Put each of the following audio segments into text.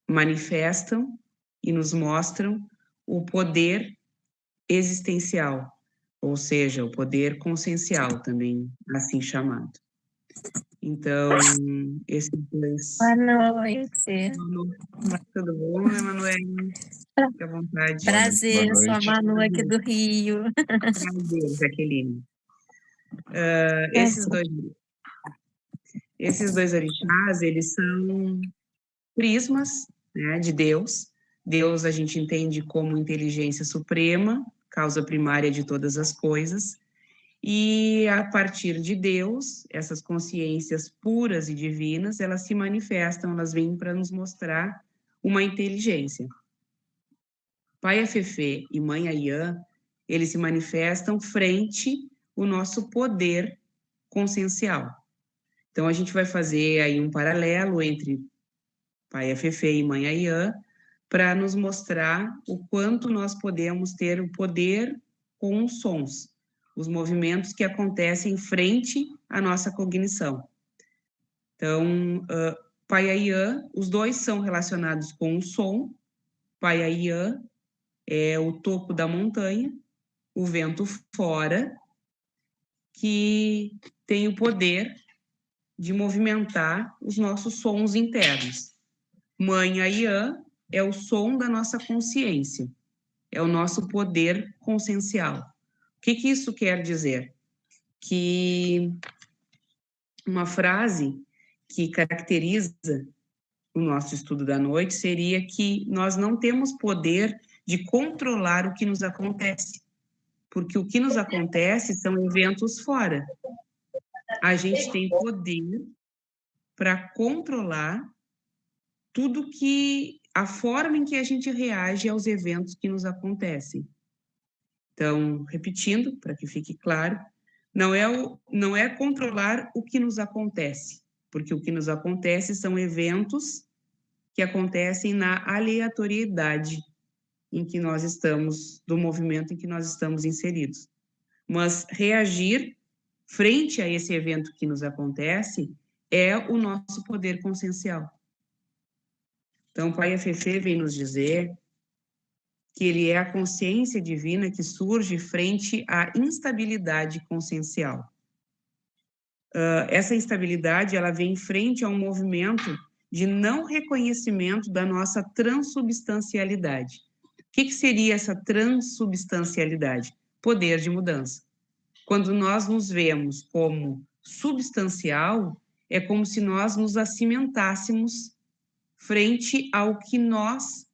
manifestam e nos mostram o poder existencial, ou seja, o poder consciencial, também assim chamado. Então, esses dois... Boa noite. Tudo bom, Emanuel? Fique à vontade. Prazer, eu sou a Manu aqui do Rio. Prazer, Jaqueline. Esses dois orixás, eles são prismas, né, de Deus. Deus a gente entende como inteligência suprema, causa primária de todas as coisas. E a partir de Deus, essas consciências puras e divinas, elas se manifestam, elas vêm para nos mostrar uma inteligência. Pai Afefê e Mãe Ayã, eles se manifestam frente ao nosso poder consciencial. Então, a gente vai fazer aí um paralelo entre Pai Afefê e Mãe Ayã, para nos mostrar o quanto nós podemos ter o poder com os sons, os movimentos que acontecem frente à nossa cognição. Então, Pai Ayã, os dois são relacionados com o som. Pai Ayã é o topo da montanha, o vento fora, que tem o poder de movimentar os nossos sons internos. Mãe Ayã é o som da nossa consciência, é o nosso poder consciencial. O que isso quer dizer? Que uma frase que caracteriza o nosso estudo da noite seria que nós não temos poder de controlar o que nos acontece, porque o que nos acontece são eventos fora. A gente tem poder para controlar tudo que... a forma em que a gente reage aos eventos que nos acontecem. Então, repetindo, para que fique claro, não é controlar o que nos acontece, porque o que nos acontece são eventos que acontecem na aleatoriedade em que nós estamos, do movimento em que nós estamos inseridos. Mas reagir frente a esse evento que nos acontece é o nosso poder consciencial. Então, o Pai Afefê vem nos dizer que ele é a consciência divina que surge frente à instabilidade consciencial. Essa instabilidade, ela vem frente a um movimento de não reconhecimento da nossa transubstancialidade. O que seria essa transubstancialidade? Poder de mudança. Quando nós nos vemos como substancial, é como se nós nos acimentássemos frente ao que nós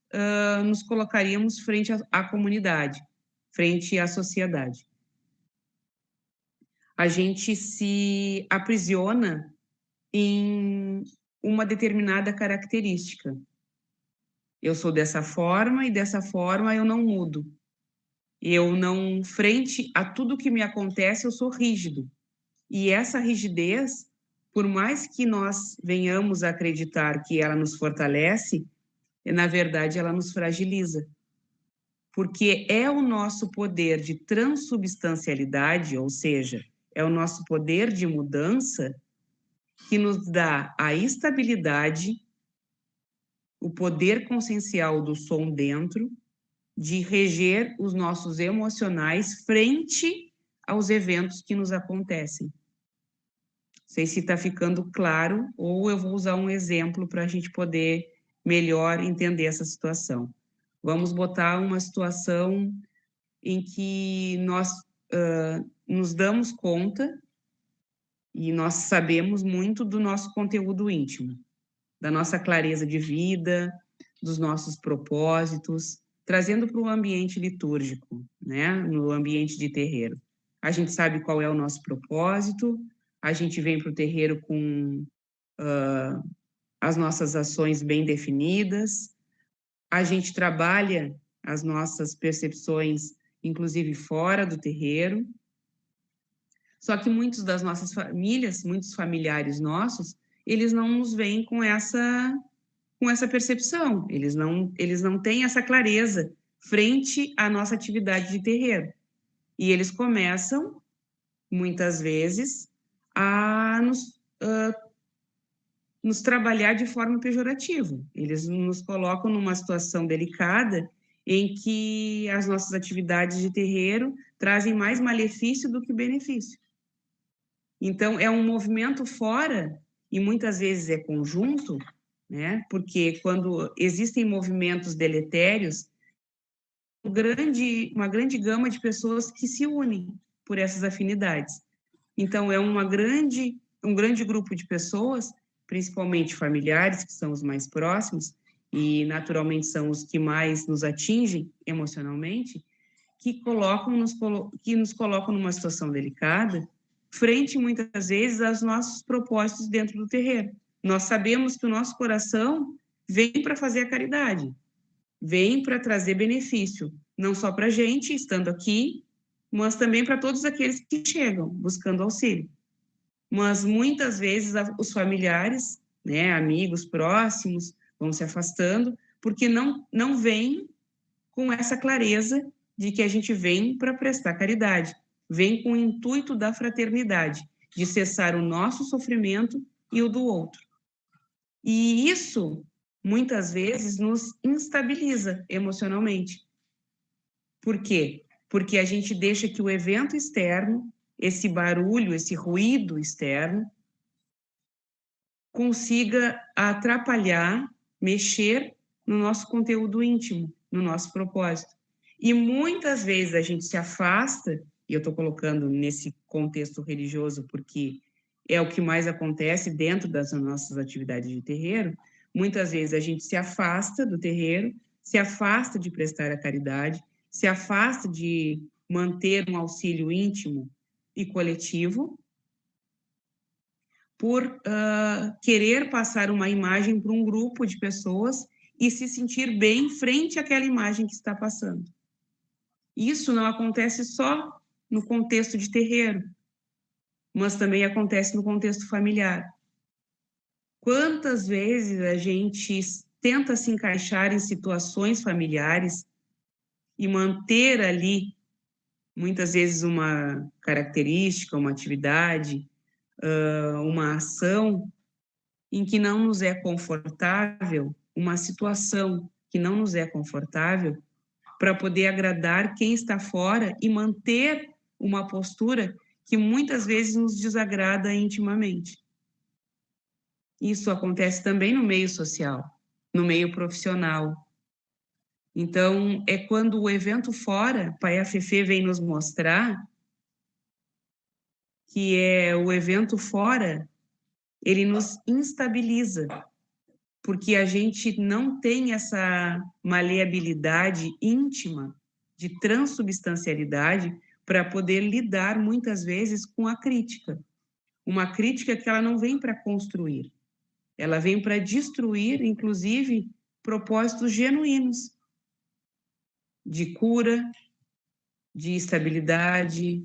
nos colocaríamos frente à comunidade, frente à sociedade. A gente se aprisiona em uma determinada característica. Eu sou dessa forma e dessa forma eu não mudo. Eu não, frente a tudo que me acontece, eu sou rígido. E essa rigidez, por mais que nós venhamos a acreditar que ela nos fortalece, na verdade, ela nos fragiliza. Porque é o nosso poder de transubstancialidade, ou seja, é o nosso poder de mudança, que nos dá a estabilidade, o poder consciencial do som dentro, de reger os nossos emocionais frente aos eventos que nos acontecem. Não sei se está ficando claro, ou eu vou usar um exemplo para a gente poder melhor entender essa situação. Vamos botar uma situação em que nós nos damos conta e nós sabemos muito do nosso conteúdo íntimo, da nossa clareza de vida, dos nossos propósitos, trazendo para o ambiente litúrgico, né, no ambiente de terreiro. A gente sabe qual é o nosso propósito, a gente vem para o terreiro com as nossas ações bem definidas, a gente trabalha as nossas percepções, inclusive fora do terreiro. Só que muitos das nossas famílias, muitos familiares nossos, eles não nos veem com essa percepção, eles não têm essa clareza frente à nossa atividade de terreiro. E eles começam, muitas vezes, a nos nos trabalhar de forma pejorativa. Eles nos colocam numa situação delicada em que as nossas atividades de terreiro trazem mais malefício do que benefício. Então, é um movimento fora, e muitas vezes é conjunto, né? Porque quando existem movimentos deletérios, uma grande gama de pessoas que se unem por essas afinidades. Então, é um grande grupo de pessoas, principalmente familiares, que são os mais próximos, e naturalmente são os que mais nos atingem emocionalmente, que nos colocam numa situação delicada, frente muitas vezes aos nossos propósitos dentro do terreiro. Nós sabemos que o nosso coração vem para fazer a caridade, vem para trazer benefício, não só para a gente estando aqui, mas também para todos aqueles que chegam buscando auxílio. Mas muitas vezes os familiares, né, amigos próximos, vão se afastando, porque não vêm com essa clareza de que a gente vem para prestar caridade, vem com o intuito da fraternidade, de cessar o nosso sofrimento e o do outro. E isso, muitas vezes, nos instabiliza emocionalmente. Por quê? Porque a gente deixa que o evento externo, esse barulho, esse ruído externo, consiga atrapalhar, mexer no nosso conteúdo íntimo, no nosso propósito. E muitas vezes a gente se afasta, e eu estou colocando nesse contexto religioso porque é o que mais acontece dentro das nossas atividades de terreiro, muitas vezes a gente se afasta do terreiro, se afasta de prestar a caridade, se afasta de manter um auxílio íntimo e coletivo, por querer passar uma imagem para um grupo de pessoas e se sentir bem frente àquela imagem que está passando. Isso não acontece só no contexto de terreiro, mas também acontece no contexto familiar. Quantas vezes a gente tenta se encaixar em situações familiares e manter ali, muitas vezes, uma característica, uma atividade, uma ação em que não nos é confortável, uma situação que não nos é confortável, para poder agradar quem está fora e manter uma postura que muitas vezes nos desagrada intimamente. Isso acontece também no meio social, no meio profissional. Então, é quando o evento fora, Pai Afefê vem nos mostrar que é o evento fora, ele nos instabiliza, porque a gente não tem essa maleabilidade íntima de transubstancialidade para poder lidar muitas vezes com a crítica. Uma crítica que ela não vem para construir, ela vem para destruir, inclusive, propósitos genuínos de cura, de estabilidade,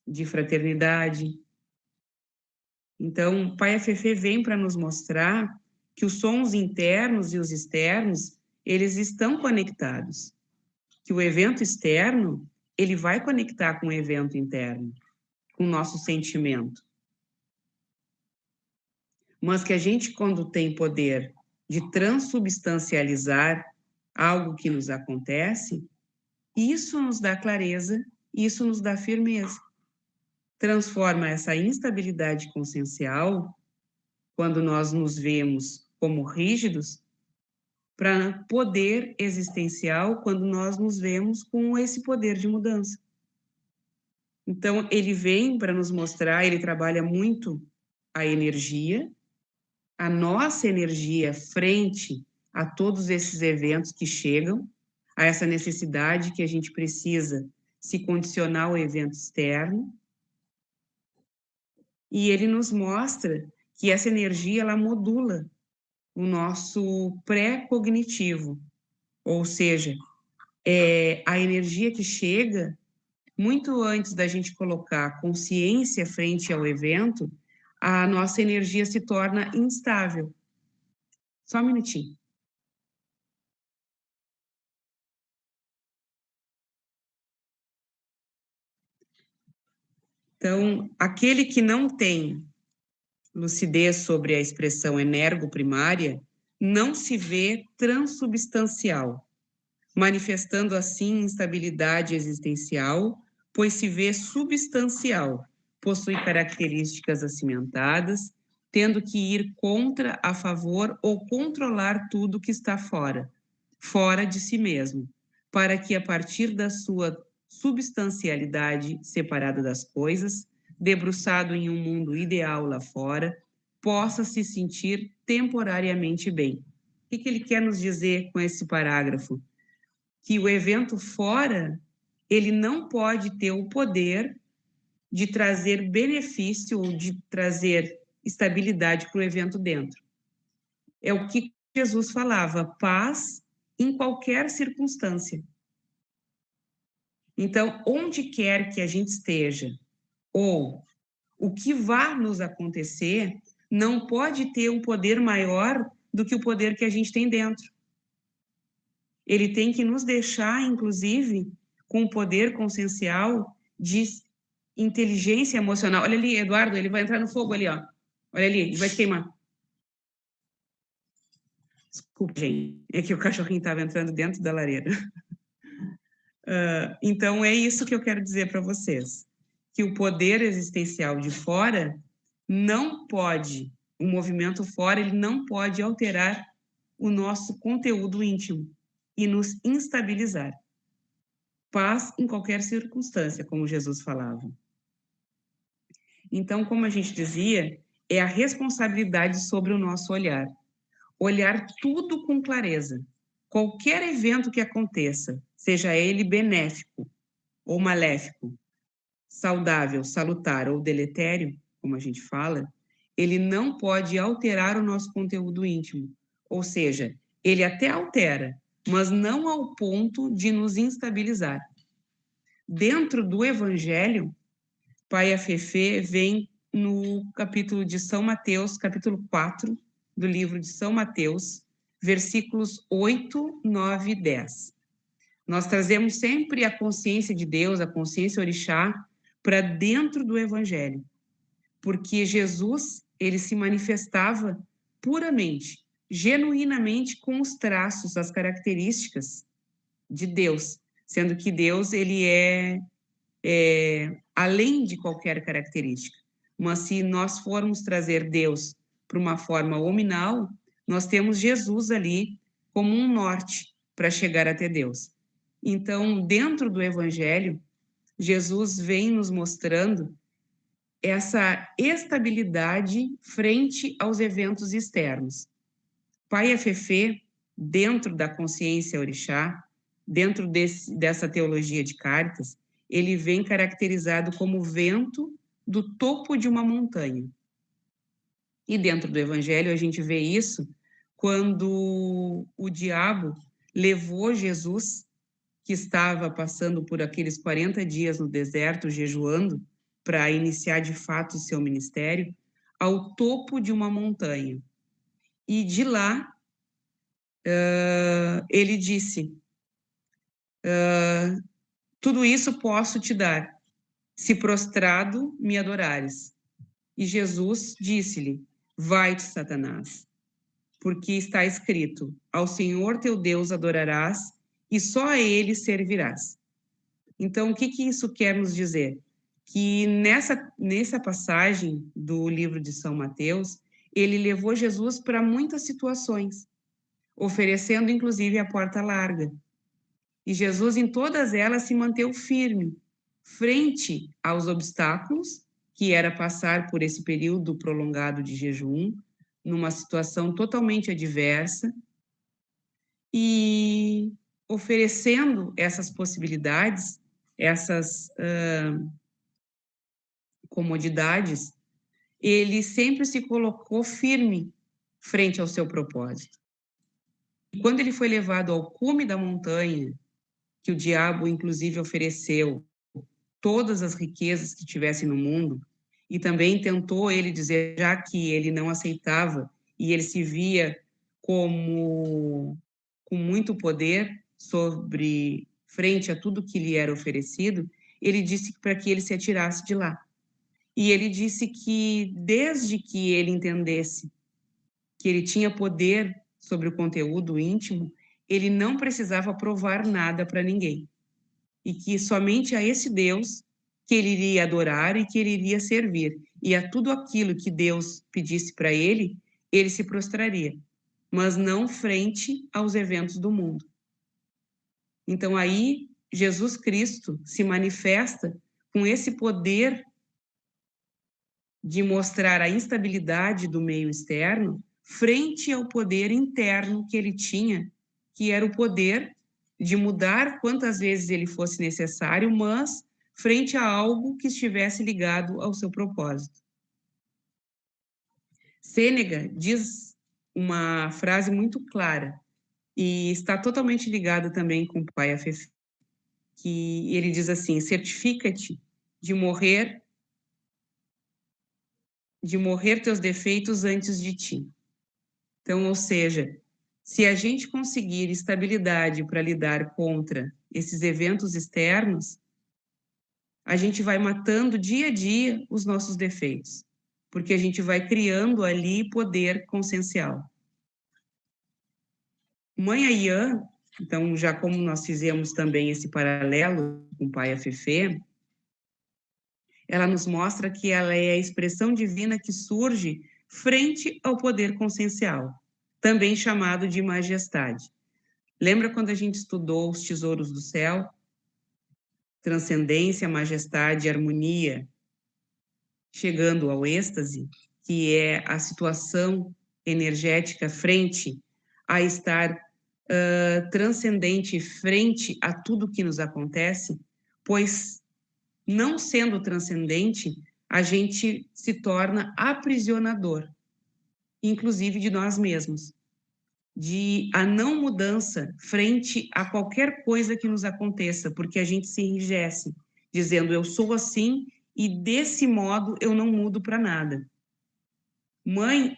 de fraternidade. Então, o Pai Afefê vem para nos mostrar que os sons internos e os externos, eles estão conectados. Que o evento externo, ele vai conectar com o evento interno, com o nosso sentimento. Mas que a gente, quando tem poder de transubstancializar algo que nos acontece, isso nos dá clareza, isso nos dá firmeza. Transforma essa instabilidade consciencial, quando nós nos vemos como rígidos, para poder existencial, quando nós nos vemos com esse poder de mudança. Então, ele vem para nos mostrar, ele trabalha muito a energia, a nossa energia frente a todos esses eventos que chegam, a essa necessidade que a gente precisa se condicionar ao evento externo. E ele nos mostra que essa energia, ela modula o nosso pré-cognitivo, ou seja, a energia que chega muito antes da gente colocar consciência frente ao evento, a nossa energia se torna instável. Só um minutinho. Então, aquele que não tem lucidez sobre a expressão energoprimária, não se vê transubstancial, manifestando assim instabilidade existencial, pois se vê substancial, possui características acimentadas, tendo que ir contra, a favor ou controlar tudo que está fora, fora de si mesmo, para que a partir da sua substancialidade separada das coisas, debruçado em um mundo ideal lá fora, possa se sentir temporariamente bem. O que ele quer nos dizer com esse parágrafo? Que o evento fora, ele não pode ter o poder de trazer benefício ou de trazer estabilidade para o evento dentro. É o que Jesus falava, paz em qualquer circunstância. Então, onde quer que a gente esteja, ou o que vá nos acontecer, não pode ter um poder maior do que o poder que a gente tem dentro. Ele tem que nos deixar, inclusive, com o poder consciencial de inteligência emocional. Olha ali, Eduardo, ele vai entrar no fogo ali, ó. Olha ali, ele vai se queimar. Desculpa, gente. É que o cachorrinho estava entrando dentro da lareira. Então, é isso que eu quero dizer para vocês. Que o poder existencial de fora não pode, o movimento fora, ele não pode alterar o nosso conteúdo íntimo e nos instabilizar. Paz em qualquer circunstância, como Jesus falava. Então, como a gente dizia, é a responsabilidade sobre o nosso olhar. Olhar tudo com clareza. Qualquer evento que aconteça, seja ele benéfico ou maléfico, saudável, salutar ou deletério, como a gente fala, ele não pode alterar o nosso conteúdo íntimo. Ou seja, ele até altera, mas não ao ponto de nos instabilizar. Dentro do Evangelho, Pai Afefê vem no capítulo de São Mateus, capítulo 4 do livro de São Mateus, versículos 8, 9 e 10. Nós trazemos sempre a consciência de Deus, a consciência orixá, para dentro do Evangelho, porque Jesus, ele se manifestava puramente, genuinamente com os traços, as características de Deus, sendo que Deus, ele é além de qualquer característica. Mas se nós formos trazer Deus para uma forma hominal, nós temos Jesus ali como um norte para chegar até Deus. Então, dentro do Evangelho, Jesus vem nos mostrando essa estabilidade frente aos eventos externos. Pai Afefê, dentro da consciência orixá, dentro dessa teologia de Cáritas, ele vem caracterizado como vento do topo de uma montanha. E dentro do Evangelho a gente vê isso quando o diabo levou Jesus, que estava passando por aqueles 40 dias no deserto, jejuando, para iniciar de fato o seu ministério, ao topo de uma montanha. E de lá, ele disse, tudo isso posso te dar, se prostrado me adorares. E Jesus disse-lhe, vai-te, Satanás, porque está escrito, ao Senhor teu Deus adorarás e só a ele servirás. Então, o que isso quer nos dizer? Que nessa passagem do livro de São Mateus, ele levou Jesus para muitas situações, oferecendo inclusive a porta larga. E Jesus, em todas elas, se manteve firme, frente aos obstáculos, que era passar por esse período prolongado de jejum, numa situação totalmente adversa, e oferecendo essas possibilidades, essas comodidades, ele sempre se colocou firme frente ao seu propósito. E quando ele foi levado ao cume da montanha, que o diabo, inclusive, ofereceu todas as riquezas que tivesse no mundo, e também tentou ele dizer, já que ele não aceitava, e ele se via como com muito poder sobre frente a tudo que lhe era oferecido, ele disse para que ele se atirasse de lá. E ele disse que, desde que ele entendesse que ele tinha poder sobre o conteúdo íntimo, ele não precisava provar nada para ninguém. E que somente a esse Deus que ele iria adorar e que ele iria servir. E a tudo aquilo que Deus pedisse para ele, ele se prostraria, mas não frente aos eventos do mundo. Então aí Jesus Cristo se manifesta com esse poder de mostrar a instabilidade do meio externo frente ao poder interno que ele tinha, que era o poder de mudar quantas vezes ele fosse necessário, mas frente a algo que estivesse ligado ao seu propósito. Sêneca diz uma frase muito clara e está totalmente ligada também com o pai Afefê, que ele diz assim: certifica-te de morrer teus defeitos antes de ti. Então, ou seja, se a gente conseguir estabilidade para lidar contra esses eventos externos, a gente vai matando dia a dia os nossos defeitos, porque a gente vai criando ali poder consciencial. Mãe Ayã, então, já como nós fizemos também esse paralelo com o pai Afefê, ela nos mostra que ela é a expressão divina que surge frente ao poder consciencial, também chamado de majestade. Lembra quando a gente estudou os tesouros do céu? Transcendência, majestade, harmonia, chegando ao êxtase, que é a situação energética frente a estar transcendente frente a tudo que nos acontece, pois não sendo transcendente, a gente se torna aprisionador, inclusive de nós mesmos, de a não mudança frente a qualquer coisa que nos aconteça, porque a gente se enrijece, dizendo eu sou assim e desse modo eu não mudo para nada. Mãe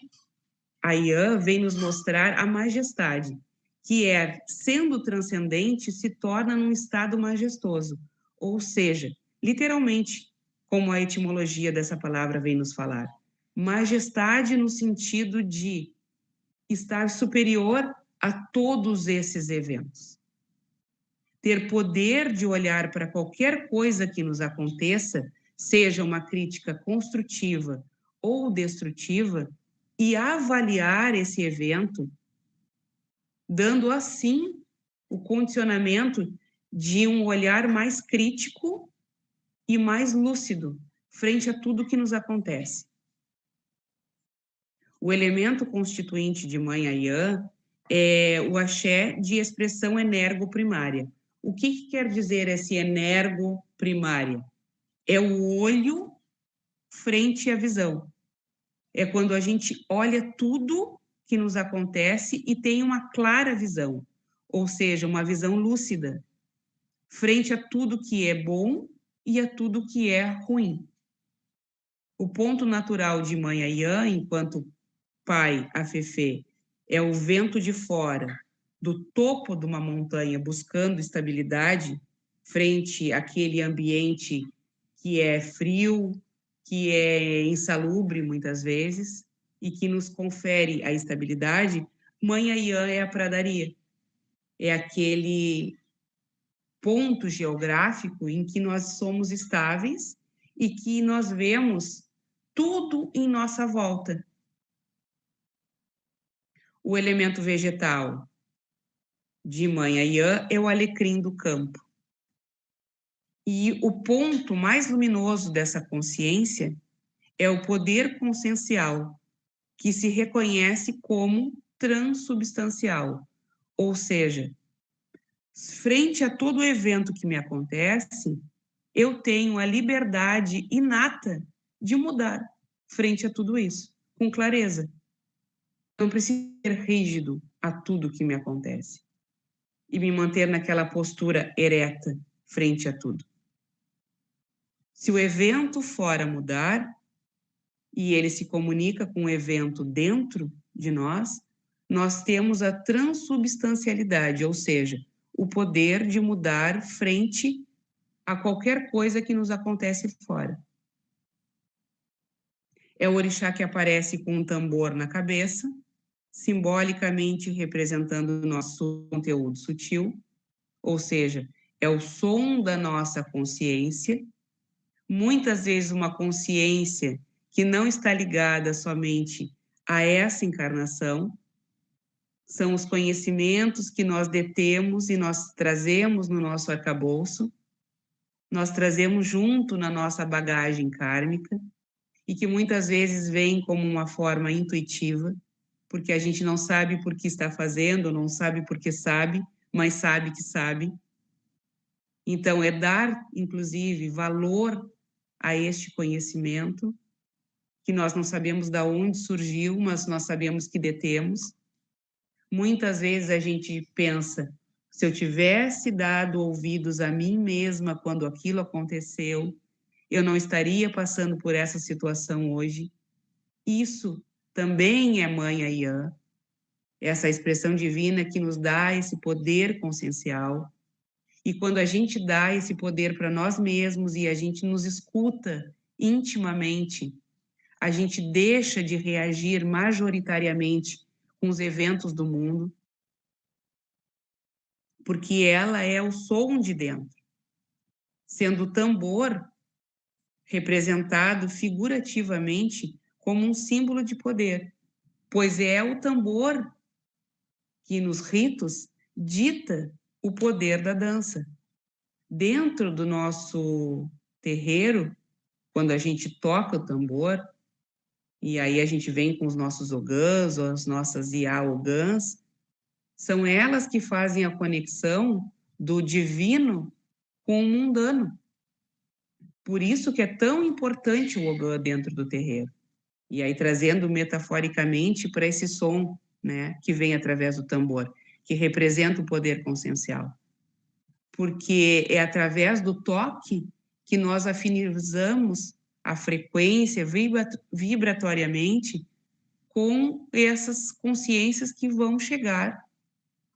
Ayã vem nos mostrar a majestade, que é, sendo transcendente, se torna num estado majestoso, ou seja, literalmente, como a etimologia dessa palavra vem nos falar, majestade no sentido de estar superior a todos esses eventos. Ter poder de olhar para qualquer coisa que nos aconteça, seja uma crítica construtiva ou destrutiva, e avaliar esse evento, dando assim o condicionamento de um olhar mais crítico e mais lúcido frente a tudo que nos acontece. O elemento constituinte de Mãe Ayã é o axé de expressão energoprimária. O que quer dizer esse energoprimária? É o olho frente à visão. É quando a gente olha tudo que nos acontece e tem uma clara visão, ou seja, uma visão lúcida, frente a tudo que é bom e a tudo que é ruim. O ponto natural de Mãe Ayã, enquanto pai Afefê, é o vento de fora, do topo de uma montanha, buscando estabilidade frente àquele ambiente que é frio, que é insalubre muitas vezes, e que nos confere a estabilidade. Mãe Ayã é a pradaria, é aquele ponto geográfico em que nós somos estáveis e que nós vemos tudo em nossa volta. O elemento vegetal de Mãe Ayã é o alecrim do campo. E o ponto mais luminoso dessa consciência é o poder consciencial, que se reconhece como transubstancial, ou seja, frente a todo evento que me acontece, eu tenho a liberdade inata de mudar frente a tudo isso, com clareza. Não preciso ser rígido a tudo que me acontece e me manter naquela postura ereta frente a tudo. Se o evento fora mudar, e ele se comunica com o evento dentro de nós, nós temos a transubstancialidade, ou seja, o poder de mudar frente a qualquer coisa que nos acontece fora. É o orixá que aparece com um tambor na cabeça, simbolicamente representando o nosso conteúdo sutil, ou seja, é o som da nossa consciência, muitas vezes uma consciência que não está ligada somente a essa encarnação, são os conhecimentos que nós detemos e nós trazemos no nosso arcabouço, nós trazemos junto na nossa bagagem kármica, e que muitas vezes vem como uma forma intuitiva, porque a gente não sabe por que está fazendo, não sabe porque sabe, mas sabe que sabe. Então, é dar, inclusive, valor a este conhecimento, que nós não sabemos de onde surgiu, mas nós sabemos que detemos. Muitas vezes a gente pensa, se eu tivesse dado ouvidos a mim mesma quando aquilo aconteceu, eu não estaria passando por essa situação hoje. Isso também é Mãe Ayã, essa expressão divina que nos dá esse poder consciencial. E quando a gente dá esse poder para nós mesmos e a gente nos escuta intimamente, a gente deixa de reagir majoritariamente com os eventos do mundo, porque ela é o som de dentro, sendo o tambor representado figurativamente como um símbolo de poder, pois é o tambor que nos ritos dita o poder da dança. Dentro do nosso terreiro, quando a gente toca o tambor, e aí a gente vem com os nossos ogãs, ou as nossas iaogãs, são elas que fazem a conexão do divino com o mundano. Por isso que é tão importante o ogã dentro do terreiro. E aí trazendo metaforicamente para esse som, né, que vem através do tambor, que representa o poder consciencial. Porque é através do toque que nós afinizamos a frequência vibratoriamente com essas consciências que vão chegar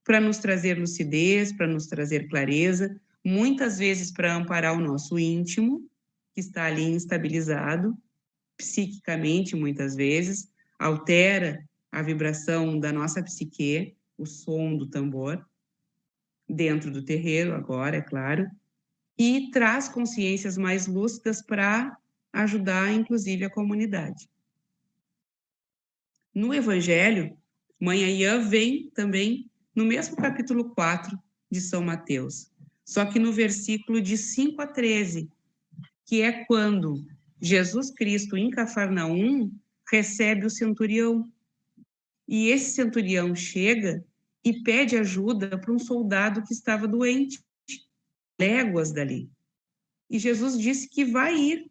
para nos trazer lucidez, para nos trazer clareza, muitas vezes para amparar o nosso íntimo, que está ali instabilizado, psiquicamente, muitas vezes, altera a vibração da nossa psique, o som do tambor, dentro do terreiro, agora, é claro, e traz consciências mais lúcidas para ajudar, inclusive, a comunidade. No Evangelho, Mãe Ayã vem também no mesmo capítulo 4 de São Mateus, só que no versículo de 5 a 13, que é quando Jesus Cristo, em Cafarnaum, recebe o centurião. E esse centurião chega e pede ajuda para um soldado que estava doente, léguas dali. E Jesus disse que vai ir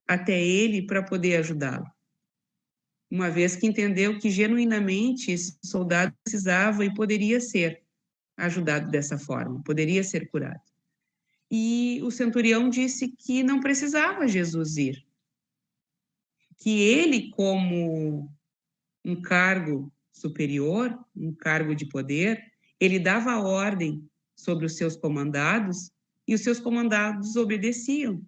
até ele para poder ajudá-lo, uma vez que entendeu que genuinamente esse soldado precisava e poderia ser ajudado dessa forma, poderia ser curado. E o centurião disse que não precisava Jesus ir, que ele, como um cargo superior, um cargo de poder, ele dava ordem sobre os seus comandados e os seus comandados obedeciam.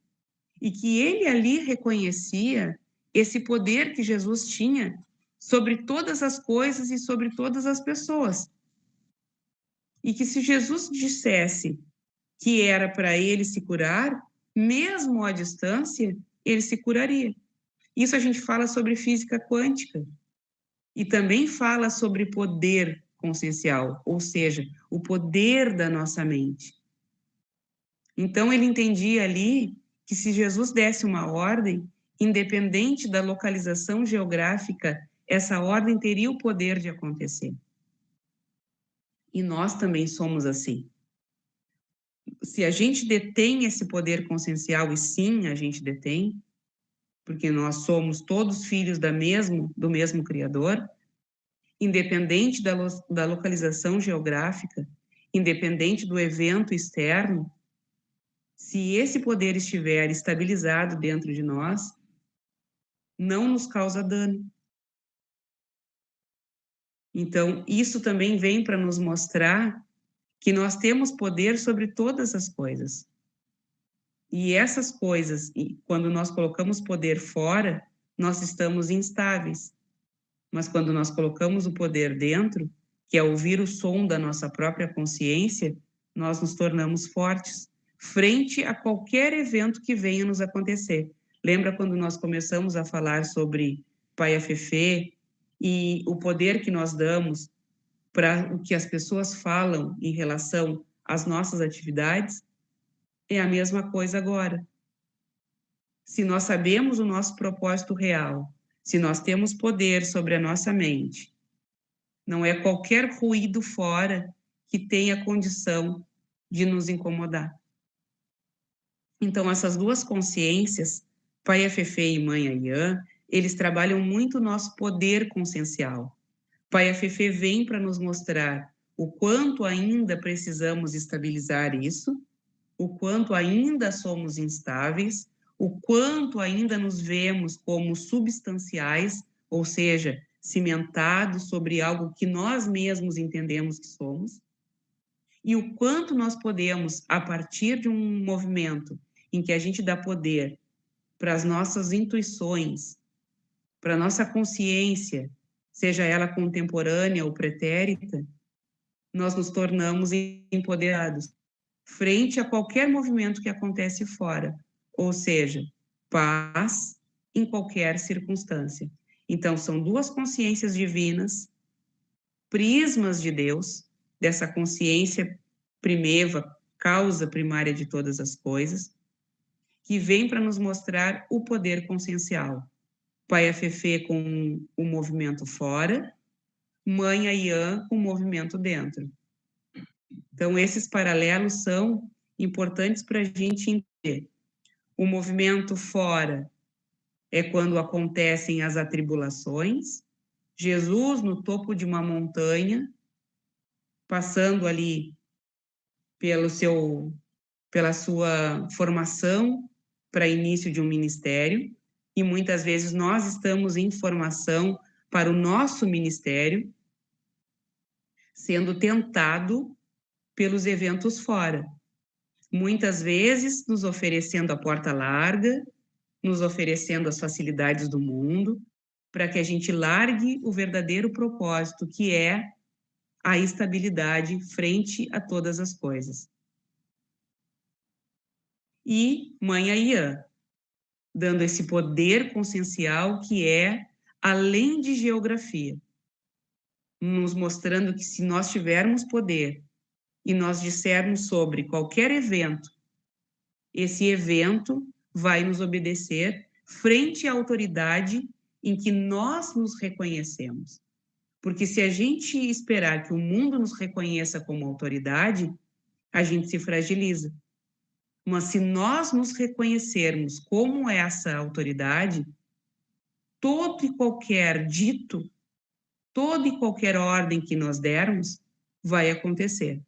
E que ele ali reconhecia esse poder que Jesus tinha sobre todas as coisas e sobre todas as pessoas. E que se Jesus dissesse que era para ele se curar, mesmo à distância, ele se curaria. Isso a gente fala sobre física quântica. E também fala sobre poder consciencial, ou seja, o poder da nossa mente. Então, ele entendia ali que se Jesus desse uma ordem, independente da localização geográfica, essa ordem teria o poder de acontecer. E nós também somos assim. Se a gente detém esse poder consciencial, e sim, a gente detém, porque nós somos todos filhos do mesmo Criador, independente da localização geográfica, independente do evento externo, se esse poder estiver estabilizado dentro de nós, não nos causa dano. Então, isso também vem para nos mostrar que nós temos poder sobre todas as coisas. E essas coisas, quando nós colocamos poder fora, nós estamos instáveis. Mas quando nós colocamos o poder dentro, que é ouvir o som da nossa própria consciência, nós nos tornamos fortes frente a qualquer evento que venha nos acontecer. Lembra quando nós começamos a falar sobre Pai Fefê e o poder que nós damos para o que as pessoas falam em relação às nossas atividades? É a mesma coisa agora. Se nós sabemos o nosso propósito real, se nós temos poder sobre a nossa mente, não é qualquer ruído fora que tenha condição de nos incomodar. Então, essas duas consciências, Pai Fefê e Mãe Ayã, eles trabalham muito o nosso poder consciencial. Pai Fefê vem para nos mostrar o quanto ainda precisamos estabilizar isso, o quanto ainda somos instáveis, o quanto ainda nos vemos como substanciais, ou seja, cimentados sobre algo que nós mesmos entendemos que somos, e o quanto nós podemos, a partir de um movimento em que a gente dá poder para as nossas intuições, para a nossa consciência, seja ela contemporânea ou pretérita, nós nos tornamos empoderados frente a qualquer movimento que acontece fora, ou seja, paz em qualquer circunstância. Então, são duas consciências divinas, prismas de Deus, dessa consciência primeva, causa primária de todas as coisas, que vem para nos mostrar o poder consciencial. Pai Fefê com o movimento fora, Mãe Ayã com o movimento dentro. Então, esses paralelos são importantes para a gente entender. O movimento fora é quando acontecem as atribulações, Jesus no topo de uma montanha, passando ali pela sua formação para início de um ministério, e muitas vezes nós estamos em formação para o nosso ministério, sendo tentado pelos eventos fora. Muitas vezes nos oferecendo a porta larga, nos oferecendo as facilidades do mundo, para que a gente largue o verdadeiro propósito, que é a estabilidade frente a todas as coisas. E Mãe Ayã, dando esse poder consciencial que é além de geografia, nos mostrando que se nós tivermos poder e nós dissermos sobre qualquer evento, esse evento vai nos obedecer frente à autoridade em que nós nos reconhecemos. Porque se a gente esperar que o mundo nos reconheça como autoridade, a gente se fragiliza. Mas se nós nos reconhecermos como essa autoridade, todo e qualquer dito, toda e qualquer ordem que nós dermos, vai acontecer.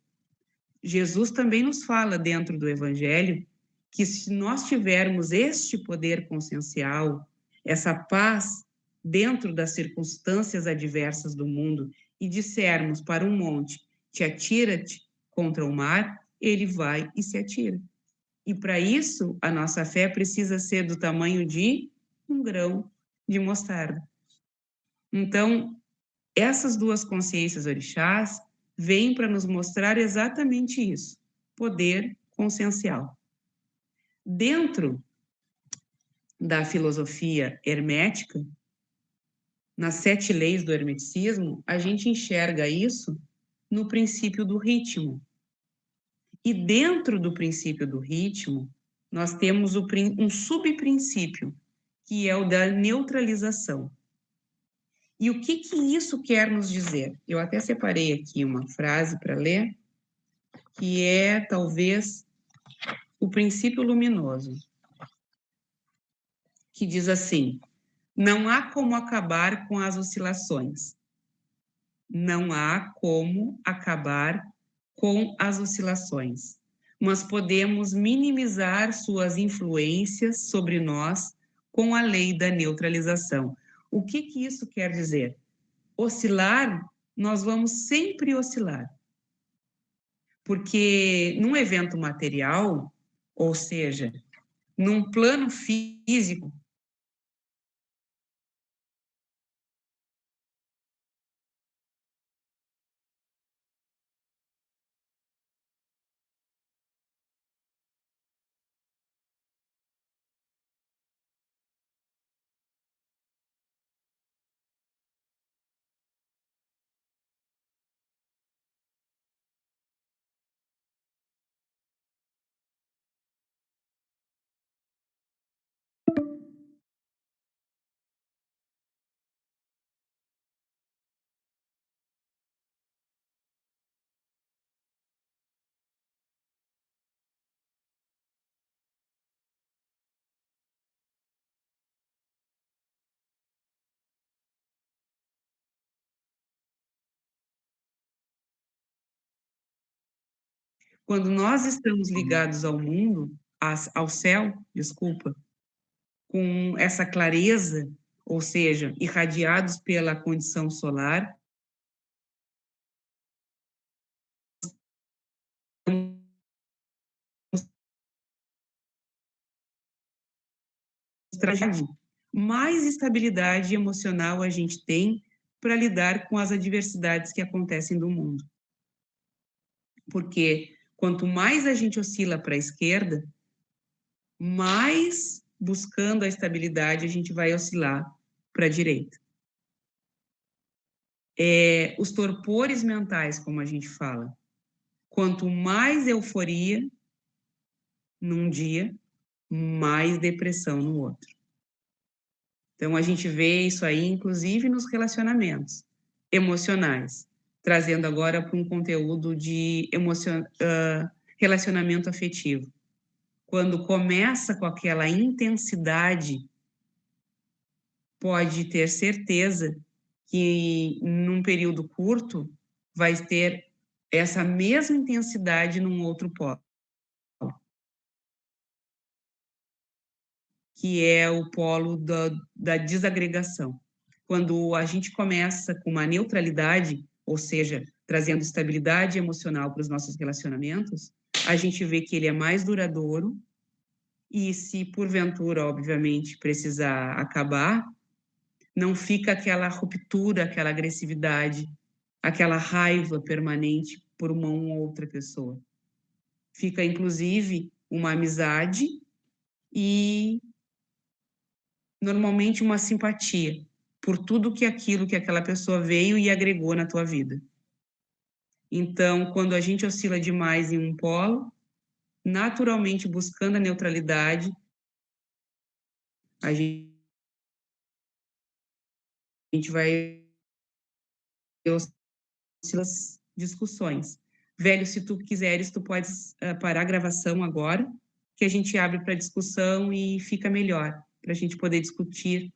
Jesus também nos fala dentro do Evangelho que se nós tivermos este poder consciencial, essa paz dentro das circunstâncias adversas do mundo e dissermos para um monte, te atira-te contra o mar, ele vai e se atira. E para isso, a nossa fé precisa ser do tamanho de um grão de mostarda. Então, essas duas consciências orixás vêm para nos mostrar exatamente isso, poder consciencial. Dentro da filosofia hermética, nas 7 leis do hermeticismo, a gente enxerga isso no princípio do ritmo. E dentro do princípio do ritmo, nós temos um subprincípio, que é o da neutralização. E o que isso quer nos dizer? Eu até separei aqui uma frase para ler, que é, talvez, o princípio luminoso, que diz assim: não há como acabar com as oscilações. Não há como acabar com as oscilações, mas podemos minimizar suas influências sobre nós com a lei da neutralização. O que isso quer dizer? Oscilar, nós vamos sempre oscilar. Porque num evento material, ou seja, num plano físico, Quando nós estamos ligados ao mundo, ao céu, desculpa, com essa clareza, ou seja, irradiados pela condição solar, mais estabilidade emocional a gente tem para lidar com as adversidades que acontecem no mundo. Porque quanto mais a gente oscila para a esquerda, mais buscando a estabilidade a gente vai oscilar para a direita. Os torpores mentais, como a gente fala, quanto mais euforia num dia, mais depressão no outro. Então, a gente vê isso aí, inclusive, nos relacionamentos emocionais, trazendo agora para um conteúdo de relacionamento afetivo. Quando começa com aquela intensidade, pode ter certeza que, num período curto, vai ter essa mesma intensidade num outro polo, que é o polo da desagregação. Quando a gente começa com uma neutralidade, ou seja, trazendo estabilidade emocional para os nossos relacionamentos, a gente vê que ele é mais duradouro e, se porventura, obviamente, precisar acabar, não fica aquela ruptura, aquela agressividade, aquela raiva permanente por uma ou outra pessoa. Fica, inclusive, uma amizade e, normalmente, uma simpatia por tudo que aquilo que aquela pessoa veio e agregou na tua vida. Então, quando a gente oscila demais em um polo, naturalmente buscando a neutralidade, a gente vai ter as discussões. Velho, se tu quiseres, tu podes parar a gravação agora, que a gente abre para discussão e fica melhor, para a gente poder discutir